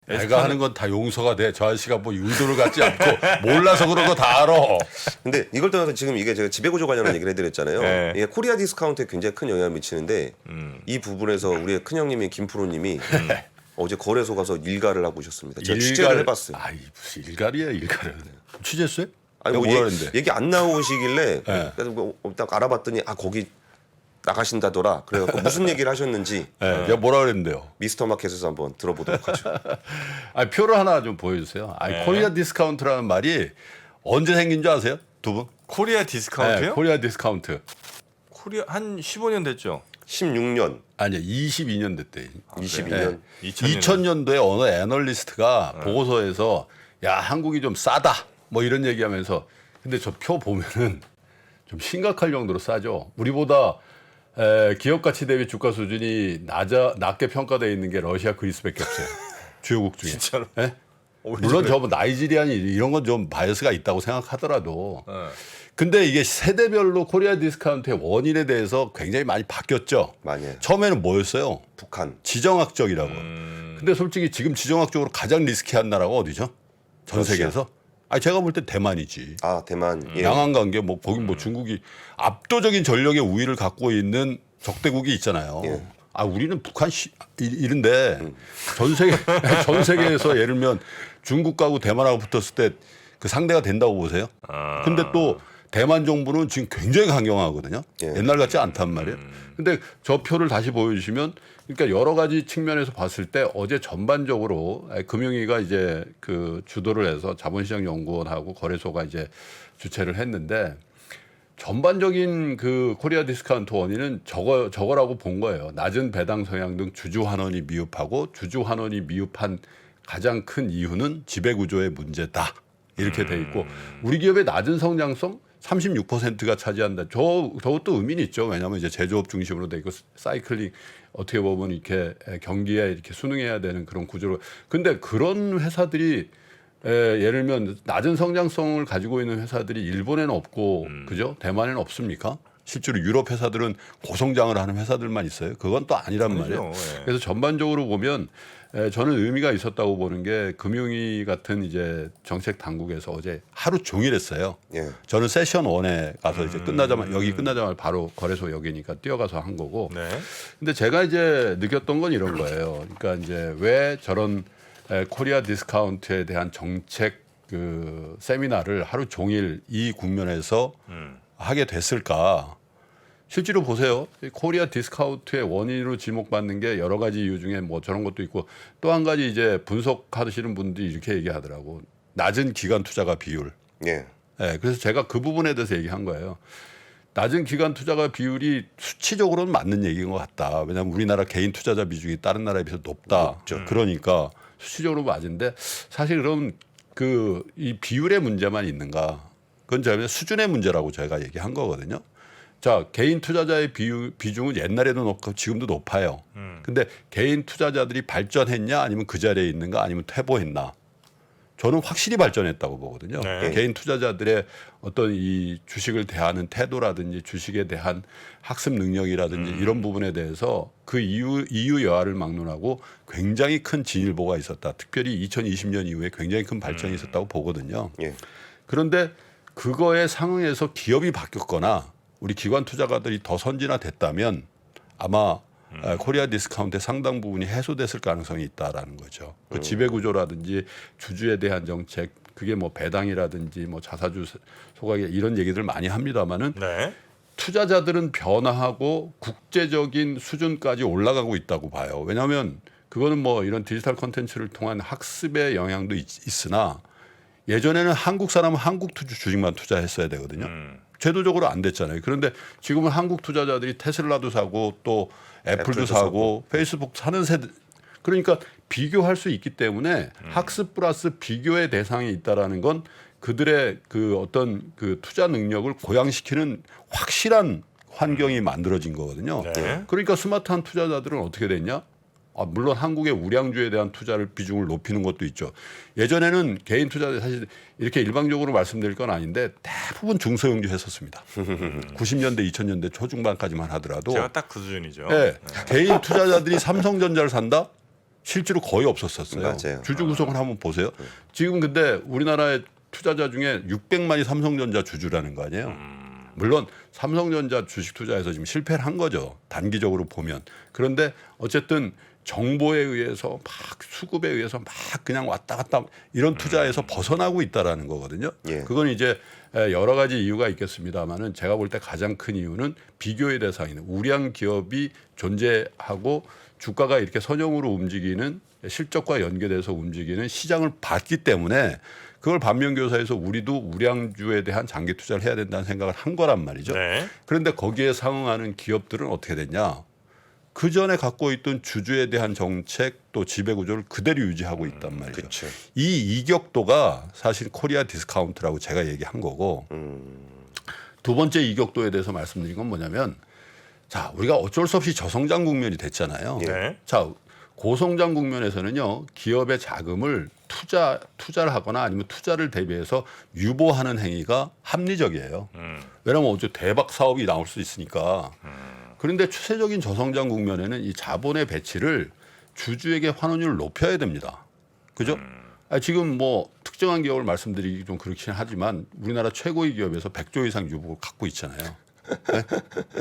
내가 하는 건 다 용서가 돼. 저 아저씨가 뭐 의도를 갖지 않고 몰라서 그런 거 다 알아. 근데 이걸 떠나서 지금 이게 제가 지배구조 관련한 얘기를 해드렸잖아요. 네. 이게 코리아 디스카운트에 굉장히 큰 영향을 미치는데 이 부분에서 우리의 큰형님인 김프로님이 어제 거래소 가서 일가를 하고 오셨습니다. 제가 취재를 해봤어요. 아이 무슨 일갈이야 일갈은. 취재했어요? 아니 뭐 뭐라 그랬는데? 얘기 안 나오시길래 네. 그래서 딱 알아봤더니 거기 나가신다더라. 그래갖고 무슨 얘기를 하셨는지 네, 내가 뭐라 그랬는데요? 미스터 마켓에서 한번 들어보도록 하죠. 아 표를 하나 좀 보여주세요. 네. 코리아 디스카운트라는 말이 언제 생긴 줄 아세요? 두 분? 코리아 디스카운트요? 코리아 디스카운트. 코리아 한 15년 됐죠. 16년, 아니요, 22년 됐대. 22년. 2000년도에 어느 애널리스트가 보고서에서 야 한국이 좀 싸다 뭐 이런 얘기하면서 근데 저 표 보면은 좀 심각할 정도로 싸죠. 우리보다 기업 가치 대비 주가 수준이 낮게 평가되어 있는 게 러시아, 그리스밖에 없어요. 주요국 중에. 진짜로? 예? 물론 저 나이지리아니 이런 건 좀 바이어스가 있다고 생각하더라도 근데 이게 세대별로 코리아 디스카운트의 원인에 대해서 굉장히 많이 바뀌었죠. 많이 해요. 처음에는 뭐였어요? 북한. 지정학적이라고. 근데 솔직히 지금 지정학적으로 가장 리스키한 나라가 어디죠? 전 러시아. 세계에서? 아니 제가 볼 때 대만이지. 대만. 예. 양안 관계 뭐 거긴 뭐 중국이 압도적인 전력의 우위를 갖고 있는 적대국이 있잖아요. 예. 우리는 북한 이런데 전 세계에서 예를 들면 중국하고 대만하고 붙었을 때 그 상대가 된다고 보세요. 근데 또 대만 정부는 지금 굉장히 강경하거든요. 예. 옛날 같지 않단 말이에요. 근데 저 표를 다시 보여주시면 그러니까 여러 가지 측면에서 봤을 때 어제 전반적으로 금융위가 이제 그 주도를 해서 자본시장연구원하고 거래소가 이제 주최를 했는데 전반적인 그 코리아 디스카운트 원인은 저거라고 본 거예요. 낮은 배당 성향 등 주주 환원이 미흡하고 주주 환원이 미흡한 가장 큰 이유는 지배구조의 문제다. 이렇게 돼 있고 우리 기업의 낮은 성장성 36%가 차지한다. 저것도 의미는 있죠. 왜냐하면 이제 제조업 중심으로 돼 있고 사이클링 어떻게 보면 이렇게 경기에 이렇게 순응해야 되는 그런 구조로. 근데 그런 회사들이 예를 들면 낮은 성장성을 가지고 있는 회사들이 일본에는 없고 그죠? 대만에는 없습니까? 실제로 유럽 회사들은 고성장을 하는 회사들만 있어요. 그건 또 아니란 말이에요. 예. 그래서 전반적으로 보면 저는 의미가 있었다고 보는 게 금융위 같은 이제 정책 당국에서 어제 하루 종일 했어요. 예. 저는 세션 1에 가서 이제 여기 끝나자마자 바로 거래소 여기니까 뛰어가서 한 거고. 네. 근데 제가 이제 느꼈던 건 이런 거예요. 그러니까 이제 왜 저런 코리아 디스카운트에 대한 정책 그 세미나를 하루 종일 이 국면에서 하게 됐을까? 실제로 보세요. 코리아 디스카운트의 원인으로 지목받는 게 여러 가지 이유 중에 뭐 저런 것도 있고 또 한 가지 이제 분석하시는 분들이 이렇게 얘기하더라고. 낮은 기간 투자가 비율. 예. 그래서 제가 그 부분에 대해서 얘기한 거예요. 낮은 기간 투자가 비율이 수치적으로는 맞는 얘기인 것 같다. 왜냐하면 우리나라 개인 투자자 비중이 다른 나라에 비해서 높다. 그러니까 수치적으로 맞은데 사실 그럼 그 이 비율의 문제만 있는가? 그건 제가 수준의 문제라고 제가 얘기한 거거든요. 자, 개인 투자자의 비중은 옛날에도 높고 지금도 높아요. 근데 개인 투자자들이 발전했냐 아니면 그 자리에 있는가 아니면 퇴보했나? 저는 확실히 발전했다고 보거든요. 네. 개인 투자자들의 어떤 이 주식을 대하는 태도라든지 주식에 대한 학습 능력이라든지 이런 부분에 대해서 그 이유 여하를 막론하고 굉장히 큰 진일보가 있었다. 특별히 2020년 이후에 굉장히 큰 발전이 있었다고 보거든요. 예. 그런데 그거에 상응해서 기업이 바뀌었거나 우리 기관 투자가들이 더 선진화됐다면 아마 코리아 디스카운트의 상당 부분이 해소됐을 가능성이 있다라는 거죠. 그 지배구조라든지 주주에 대한 정책, 그게 뭐 배당이라든지 뭐 자사주 소각이 이런 얘기들 많이 합니다만은 네. 투자자들은 변화하고 국제적인 수준까지 올라가고 있다고 봐요. 왜냐하면 그거는 뭐 이런 디지털 콘텐츠를 통한 학습의 영향도 있으나 예전에는 한국 사람은 한국 주식만 투자했어야 되거든요. 제도적으로 안 됐잖아요. 그런데 지금은 한국 투자자들이 테슬라도 사고 또 애플도 사고 페이스북 사는 세대. 그러니까 비교할 수 있기 때문에 학습 플러스 비교의 대상이 있다라는 건 그들의 그 어떤 그 투자 능력을 고양시키는 확실한 환경이 만들어진 거거든요. 네. 그러니까 스마트한 투자자들은 어떻게 됐냐? 물론 한국의 우량주에 대한 투자를 비중을 높이는 것도 있죠. 예전에는 개인 투자자 사실 이렇게 일방적으로 말씀드릴 건 아닌데 대부분 중소형주 했었습니다. 90년대, 2000년대 초중반까지만 하더라도 제가 딱 그 수준이죠. 네, 개인 투자자들이 삼성전자를 산다? 실제로 거의 없었었어요. 맞아요. 주주 구성을 한번 보세요. 지금 근데 우리나라의 투자자 중에 600만이 삼성전자 주주라는 거 아니에요. 물론 삼성전자 주식 투자에서 지금 실패를 한 거죠. 단기적으로 보면. 그런데 어쨌든 정보에 의해서 막 수급에 의해서 막 그냥 왔다 갔다 이런 투자에서 벗어나고 있다라는 거거든요. 예. 그건 이제 여러 가지 이유가 있겠습니다만은 제가 볼 때 가장 큰 이유는 비교의 대상인 우량 기업이 존재하고 주가가 이렇게 선형으로 움직이는 실적과 연계돼서 움직이는 시장을 봤기 때문에 그걸 반면교사해서 우리도 우량주에 대한 장기 투자를 해야 된다는 생각을 한 거란 말이죠. 네. 그런데 거기에 상응하는 기업들은 어떻게 됐냐? 그 전에 갖고 있던 주주에 대한 정책 또 지배 구조를 그대로 유지하고 있단 말이죠. 그쵸. 이 이격도가 사실 코리아 디스카운트라고 제가 얘기한 거고 두 번째 이격도에 대해서 말씀드린 건 뭐냐면 자 우리가 어쩔 수 없이 저성장 국면이 됐잖아요. 네. 자 고성장 국면에서는요 기업의 자금을 투자를 하거나 아니면 투자를 대비해서 유보하는 행위가 합리적이에요. 왜냐하면 어째 대박 사업이 나올 수 있으니까. 그런데 추세적인 저성장 국면에는 이 자본의 배치를 주주에게 환원율을 높여야 됩니다. 그죠? 지금 뭐 특정한 기업을 말씀드리기 좀 그렇긴 하지만 우리나라 최고의 기업에서 100조 이상 유보를 갖고 있잖아요. 네?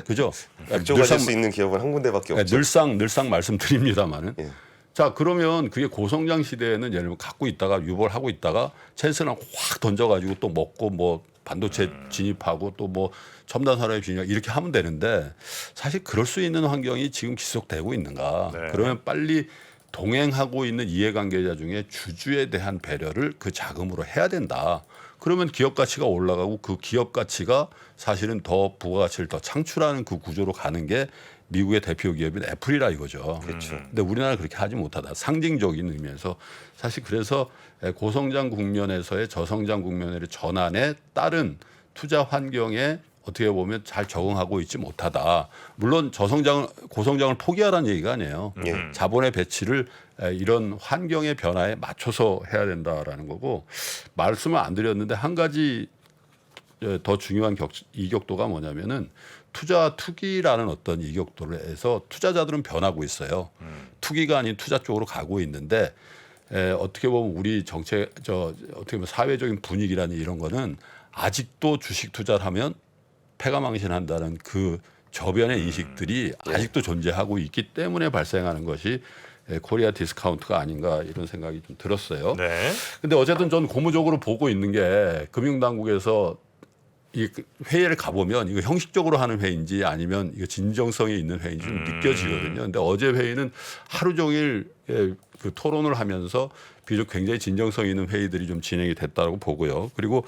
그죠? 백조 가질 수 있는 기업은 한 군데밖에 없죠. 늘상 말씀드립니다만은. 예. 자 그러면 그게 고성장 시대에는 예를 들면 갖고 있다가 유보를 하고 있다가 찬스랑 확 던져가지고 또 먹고 뭐 반도체 진입하고 또 뭐 첨단 산업에 진입 이렇게 하면 되는데 사실 그럴 수 있는 환경이 지금 지속되고 있는가? 네. 그러면 빨리 동행하고 있는 이해관계자 중에 주주에 대한 배려를 그 자금으로 해야 된다. 그러면 기업 가치가 올라가고 그 기업 가치가 사실은 더 부가가치를 더 창출하는 그 구조로 가는 게 미국의 대표 기업인 애플이라 이거죠. 그렇죠. 근데 우리나라는 그렇게 하지 못하다. 상징적인 의미에서 사실 그래서 고성장 국면에서의 저성장 국면의 전환에 따른 투자 환경에 어떻게 보면 잘 적응하고 있지 못하다. 물론 고성장을 포기하라는 얘기가 아니에요. 자본의 배치를 이런 환경의 변화에 맞춰서 해야 된다라는 거고 말씀을 안 드렸는데 한 가지 더 중요한 이격도가 뭐냐면은 투기라는 어떤 이격도를 해서 투자자들은 변하고 있어요. 투기가 아닌 투자 쪽으로 가고 있는데 어떻게 보면 우리 어떻게 보면 사회적인 분위기라는 이런 거는 아직도 주식 투자를 하면 패가망신한다는 그 저변의 인식들이 아직도 존재하고 있기 때문에 발생하는 것이 코리아 디스카운트가 아닌가 이런 생각이 좀 들었어요. 네. 근데 어쨌든 전 고무적으로 보고 있는 게 금융당국에서 이 회의를 가보면 이거 형식적으로 하는 회의인지 아니면 이거 진정성이 있는 회의인지 좀 느껴지거든요. 근데 어제 회의는 하루 종일 그 토론을 하면서 비록 굉장히 진정성 있는 회의들이 좀 진행이 됐다고 보고요. 그리고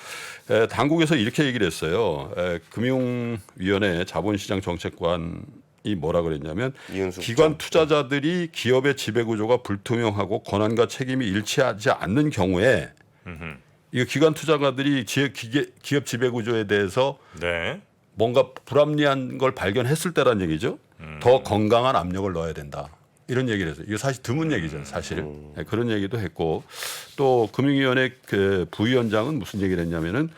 당국에서 이렇게 얘기를 했어요. 금융위원회 자본시장 정책관이 뭐라 그랬냐면 이은숙 기관 투자자들이 기업의 지배구조가 불투명하고 권한과 책임이 일치하지 않는 경우에 이 기관 투자가들이 기업 지배구조에 대해서 네. 뭔가 불합리한 걸 발견했을 때란 얘기죠. 더 건강한 압력을 넣어야 된다. 이런 얘기를 했어요. 이거 사실 드문 얘기죠, 사실은. 네, 그런 얘기도 했고 또 금융위원회 그 부위원장은 무슨 얘기를 했냐면은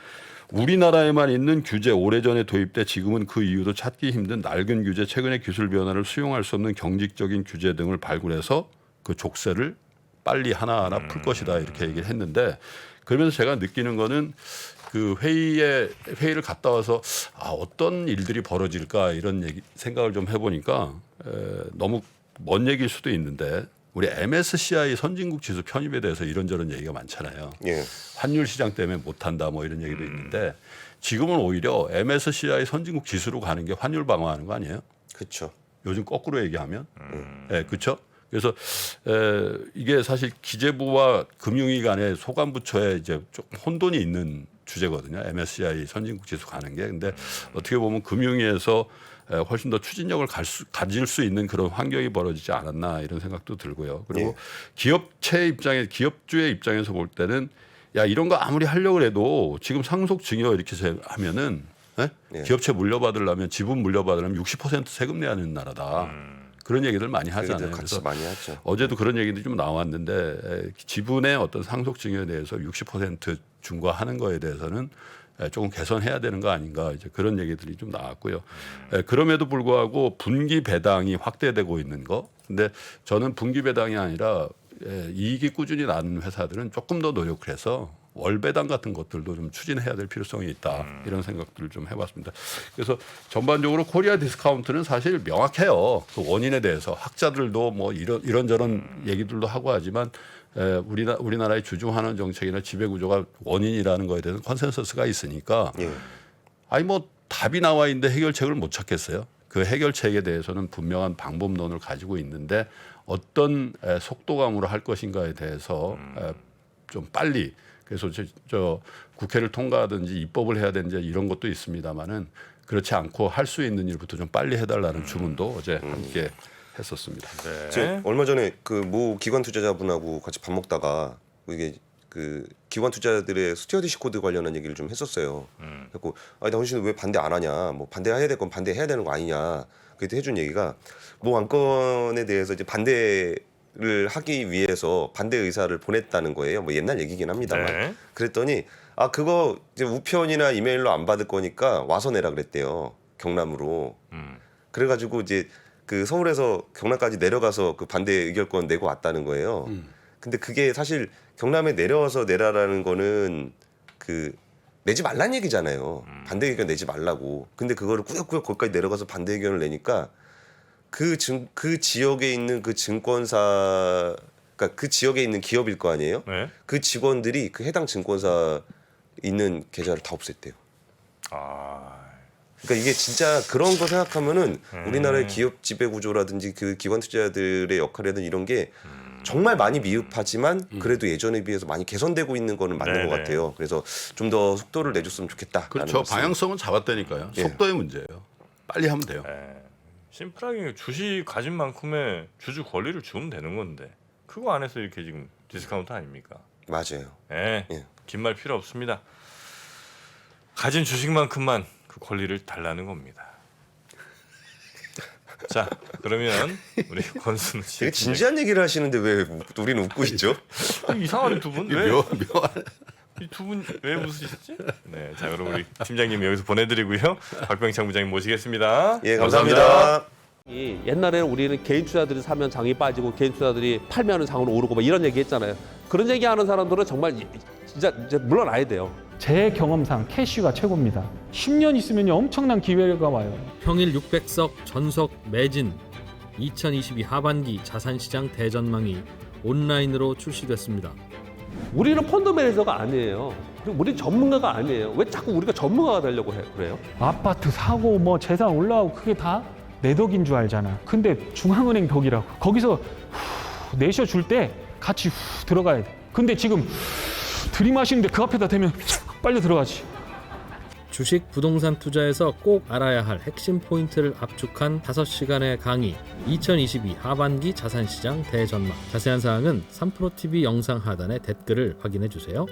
우리나라에만 있는 규제 오래전에 도입돼 지금은 그 이유도 찾기 힘든 낡은 규제 최근의 기술 변화를 수용할 수 없는 경직적인 규제 등을 발굴해서 그 족쇄를 빨리 하나하나 풀 것이다 이렇게 얘기를 했는데 그러면서 제가 느끼는 거는 그 회의를 갔다 와서 어떤 일들이 벌어질까 이런 생각을 좀 해보니까 너무 먼 얘기일 수도 있는데 우리 MSCI 선진국 지수 편입에 대해서 이런저런 얘기가 많잖아요. 예. 환율 시장 때문에 못한다 뭐 이런 얘기도 있는데 지금은 오히려 MSCI 선진국 지수로 가는 게 환율 방어하는 거 아니에요? 그렇죠. 요즘 거꾸로 얘기하면, 네, 그렇죠. 그래서 이게 사실 기재부와 금융위 간의 소관부처에 이제 좀 혼돈이 있는 주제거든요. MSCI 선진국 지수 가는 게. 근데 어떻게 보면 금융위에서 훨씬 더 추진력을 가질 수 있는 그런 환경이 벌어지지 않았나 이런 생각도 들고요. 그리고 기업주의 입장에서 볼 때는 야 이런 거 아무리 하려고 해도 지금 상속 증여 이렇게 하면은 기업체 물려받으려면 지분 물려받으려면 60% 세금 내야 하는 나라다. 그런 얘기들 많이 하잖아요. 같이 많이 하죠. 어제도 그런 얘기도 좀 나왔는데 지분의 어떤 상속 증여에 대해서 60% 중과하는 거에 대해서는 조금 개선해야 되는 거 아닌가 이제 그런 얘기들이 좀 나왔고요. 그럼에도 불구하고 분기 배당이 확대되고 있는 거. 근데 저는 분기 배당이 아니라 이익이 꾸준히 나는 회사들은 조금 더 노력을 해서 월 배당 같은 것들도 좀 추진해야 될 필요성이 있다 이런 생각들을 좀 해봤습니다. 그래서 전반적으로 코리아 디스카운트는 사실 명확해요. 그 원인에 대해서 학자들도 뭐 이런저런 얘기들도 하고 하지만 우리나라의 주주환원 정책이나 지배구조가 원인이라는 거에 대해서 컨센서스가 있으니까 아니 뭐 답이 나와 있는데 해결책을 못 찾겠어요. 그 해결책에 대해서는 분명한 방법론을 가지고 있는데 어떤 속도감으로 할 것인가에 대해서 좀 빨리 그래서 저 국회를 통과하든지 입법을 해야 되는지 이런 것도 있습니다만은 그렇지 않고 할 수 있는 일부터 좀 빨리 해달라는 주문도 어제 함께 했었습니다. 제가 얼마 전에 그 모 기관 투자자분하고 같이 밥 먹다가 이게 그 기관 투자들의 스튜어디시 코드 관련한 얘기를 좀 했었어요. 그래서 아니 당신은 왜 반대 안 하냐? 뭐 반대해야 될 건 반대해야 되는 거 아니냐? 그때 해준 얘기가 모 안건에 대해서 이제 반대를 하기 위해서 반대 의사를 보냈다는 거예요. 뭐 옛날 얘기긴 합니다만. 네. 그랬더니 아 그거 이제 우편이나 이메일로 안 받을 거니까 와서 내라 그랬대요. 경남으로. 그래가지고 이제 그 서울에서 경남까지 내려가서 그 반대 의결권 내고 왔다는 거예요. 근데 그게 사실 경남에 내려와서 내라라는 거는 그 내지 말란 얘기잖아요. 반대 의견 내지 말라고. 근데 그거를 꾸역꾸역 거기까지 내려가서 반대 의견을 내니까 그 지역에 있는 그 증권사, 그러니까 그 지역에 있는 기업일 거 아니에요. 네. 그 직원들이 그 해당 증권사 있는 계좌를 다 없앴대요. 아, 그러니까 이게 진짜 그런 거 생각하면은 우리나라의 기업 지배 구조라든지 그 기관 투자들의 역할이라든 이런 게 정말 많이 미흡하지만 그래도 예전에 비해서 많이 개선되고 있는 거는 맞는 네네. 것 같아요. 그래서 좀 더 속도를 내줬으면 좋겠다. 그렇죠. 방향성은 잡았다니까요. 예. 속도의 문제예요. 빨리 하면 돼요. 네. 심플하게 주식 가진 만큼의 주주 권리를 주면 되는 건데 그거 안 해서 이렇게 지금 디스카운트 아닙니까? 맞아요. 네. 예. 긴 말 필요 없습니다. 가진 주식만큼만 그 권리를 달라는 겁니다. 자, 그러면 우리 권순우 씨 되게 진지한 얘기를 하시는데 왜 우리는 웃고 있죠? 이상하네 두 분. 왜? 묘한 이 두 분 왜 웃으시지? 네, 자 그럼 우리 팀장님 여기서 보내드리고요. 박병창 부장님 모시겠습니다. 예, 감사합니다. 옛날에는 우리는 개인 투자들이 사면 장이 빠지고 개인 투자들이 팔면 장으로 오르고 막 이런 얘기 했잖아요. 그런 얘기하는 사람들은 정말 진짜 물러나야 돼요. 제 경험상 캐시가 최고입니다. 10년 있으면 엄청난 기회가 와요. 평일 600석 전석 매진 2022 하반기 자산시장 대전망이 온라인으로 출시됐습니다. 우리는 펀드 매니저가 아니에요. 그리고 우리 전문가가 아니에요. 왜 자꾸 우리가 전문가가 되려고 그래요? 아파트 사고 뭐 재산 올라오고 그게 다 내 덕인 줄 알잖아. 근데 중앙은행 덕이라고. 거기서 내셔 줄 때 같이 들어가야 돼. 근데 지금 들이마시는데 그 앞에다 대면 빨리 들어가지. 주식 부동산 투자에서 꼭 알아야 할 핵심 포인트를 압축한 5시간의 강의 2022 하반기 자산시장 대전망. 자세한 사항은 3프로TV 영상 하단의 댓글을 확인해 주세요.